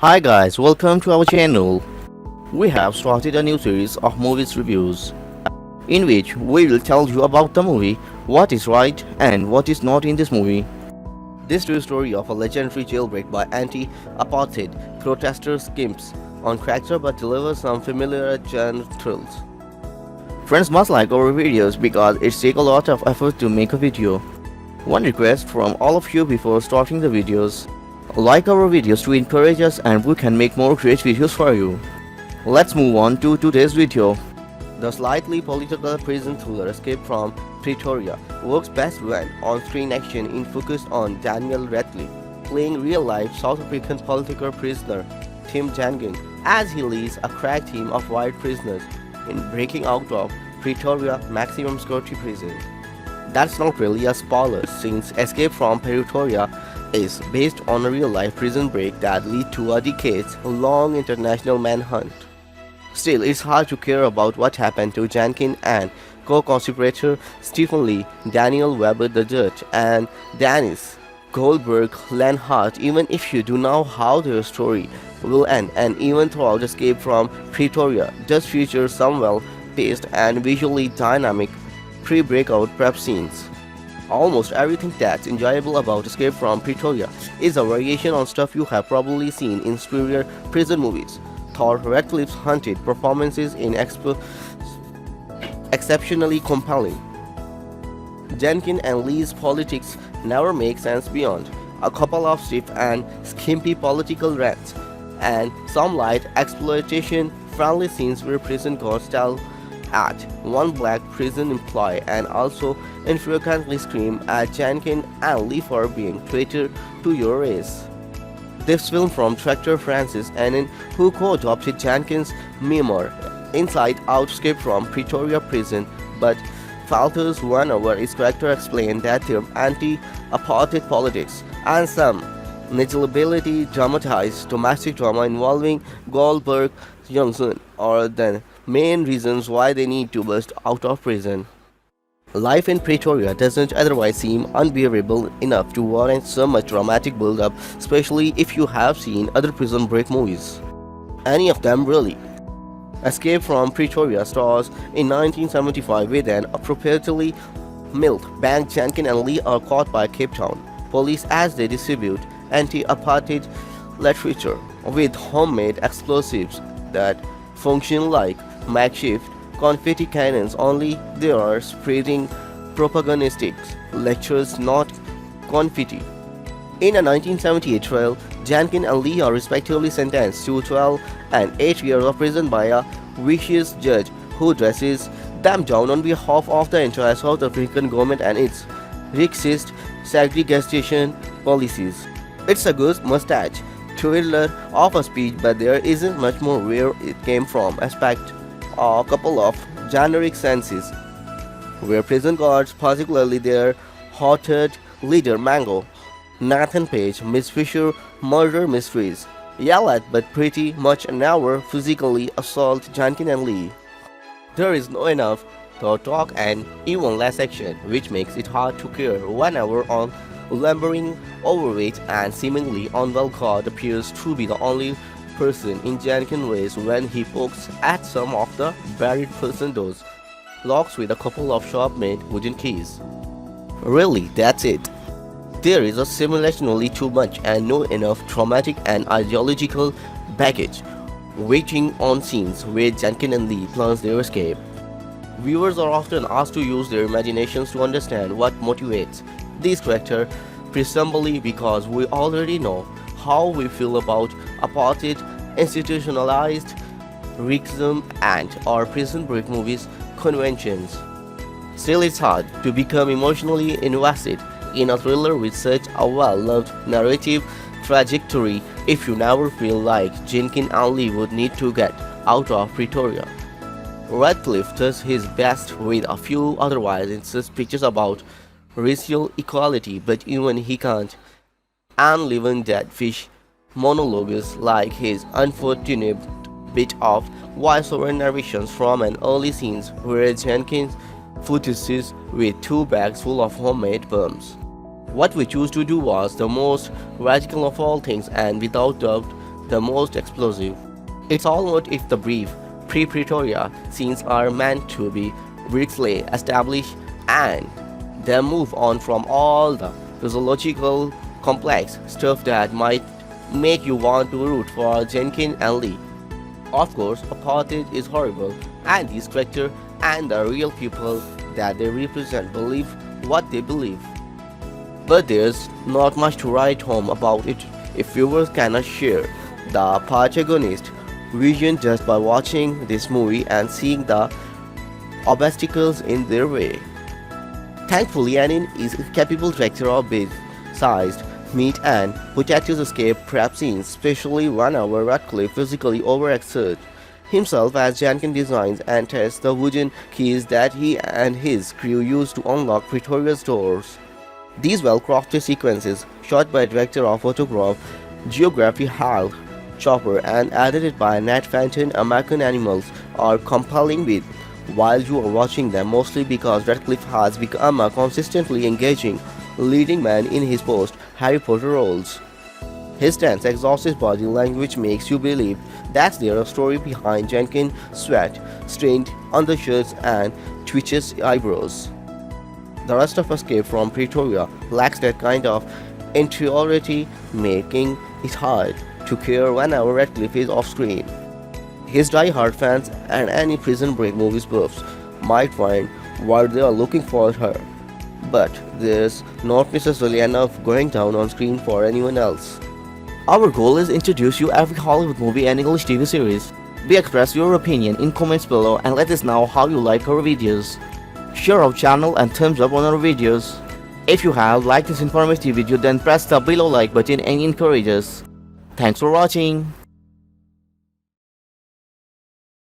Hi guys, welcome to our channel. We have started a new series of movies reviews in which we will tell you about the movie, what is right and what is not in this movie. This true story of a legendary jailbreak by anti-apartheid protesters skimps on character but delivers some familiar genre thrills. Friends must like our videos because it takes a lot of effort to make a video. One request from all of you before starting the videos: like our videos to encourage us and we can make more great videos for you. Let's move on to today's video. The slightly political prison thriller Escape from Pretoria works best when on-screen action is focused on Daniel Radcliffe playing real-life South African political prisoner Tim Jankin as he leads a crack team of white prisoners in breaking out of Pretoria maximum security prison. That's not really a spoiler since Escape from Pretoria is based on a real-life prison break that led to a decades-long international manhunt. Still, it's hard to care about what happened to Jankin and co-conspirator Stephen Lee, Daniel Weber the Judge, and Dennis Goldberg Lenhart even if you do know how their story will end, and even throughout Escape from Pretoria does feature some well-paced and visually dynamic pre-breakout prep scenes. Almost everything that's enjoyable about Escape from Pretoria is a variation on stuff you have probably seen in superior prison movies. Thor Radcliffe's hunted performances in exceptionally compelling. Jankin and Lee's politics never make sense beyond a couple of stiff and skimpy political rants, and some light exploitation-friendly scenes where prison guards tell at one black prison employee and also infrequently scream at Jankin and Lee for being traitor to your race. This film from director Francis Annan, who co-adopted Jankin's memoir Inside Out Escape from Pretoria Prison, but falters whenever his character explains that their anti-apartheid politics and some negligibly dramatized domestic drama involving Goldberg Johnson are the main reasons why they need to burst out of prison. Life in Pretoria doesn't otherwise seem unbearable enough to warrant so much dramatic build-up, especially if you have seen other prison break movies. Any of them really. Escape from Pretoria stars in 1975 with an appropriately milk bank. Jankin and Lee are caught by Cape Town police as they distribute anti-apartheid literature with homemade explosives that function like makeshift confetti cannons, only they are spreading propagandistic lectures, not confetti. In a 1978 trial, Jankin and Lee are respectively sentenced to 12 and 8 years of prison by a vicious judge who dresses them down on behalf of the entire South African government and its racist segregation policies. It's a good mustache thriller of a speech, but there isn't much more where it came from. Expect a couple of generic senses where prison guards, particularly their hot-headed leader Mango, Nathan Page, Miss Fisher, murder mysteries, yell at but pretty much never physically assault Jankin and Lee. There is no enough talk and even less action, which makes it hard to care whenever on lumbering, overweight and seemingly unwell God appears to be the only person in Jankin's race when he pokes at some of the buried prison doors, locks with a couple of sharp-made wooden keys. Really, that's it. There is a simulationally too much and no enough traumatic and ideological baggage waiting on scenes where Jankin and Lee plans their escape. Viewers are often asked to use their imaginations to understand what motivates these characters, presumably because we already know how we feel about apartheid, institutionalized racism and our prison break movies conventions. Still, it's hard to become emotionally invested in a thriller with such a well-loved narrative trajectory if you never feel like Jankin and Lee would need to get out of Pretoria. Radcliffe does his best with a few otherwise insist pictures about racial equality, but even he can't. And living dead fish monologues like his unfortunate bit of voiceover narrations from an early scenes where Jenkins footages with 2 bags full of homemade worms. What we choose to do was the most radical of all things, and without doubt the most explosive. It's almost if the brief pre-Pretoria scenes are meant to be briefly established and then move on from all the physiological complex stuff that might make you want to root for Jenkins and Lee. Of course, apartheid is horrible, and these characters and the real people that they represent believe what they believe. But there's not much to write home about it if viewers cannot share the protagonist vision just by watching this movie and seeing the obstacles in their way. Thankfully, Shanann is a capable director of big-sized meat and potatoes escape prep scenes, especially whenever Radcliffe physically overexerts himself as Jenkins designs and tests the wooden keys that he and his crew use to unlock Pretoria's doors. These well-crafted sequences, shot by director of photography Geography Hal Chopper and edited by Nat Fenton, American Animals, are compelling with while you are watching them, mostly because Radcliffe has become a consistently engaging leading man in his post-Harry Potter roles. His tense, exhaustive body language makes you believe that there's a story behind Jenkins' sweat, stained undershirts, and twitches eyebrows. The rest of Escape from Pretoria lacks that kind of interiority, making it hard to care whenever Radcliffe is off-screen. His die-hard fans and any Prison Break movies buffs might find what they are looking for her, but there's not necessarily enough going down on screen for anyone else. Our goal is to introduce you every Hollywood movie and English TV series. We express your opinion in comments below and let us know how you like our videos. Share our channel and thumbs up on our videos. If you have liked this informative video, then press the below like button and encourage us. Thanks for watching.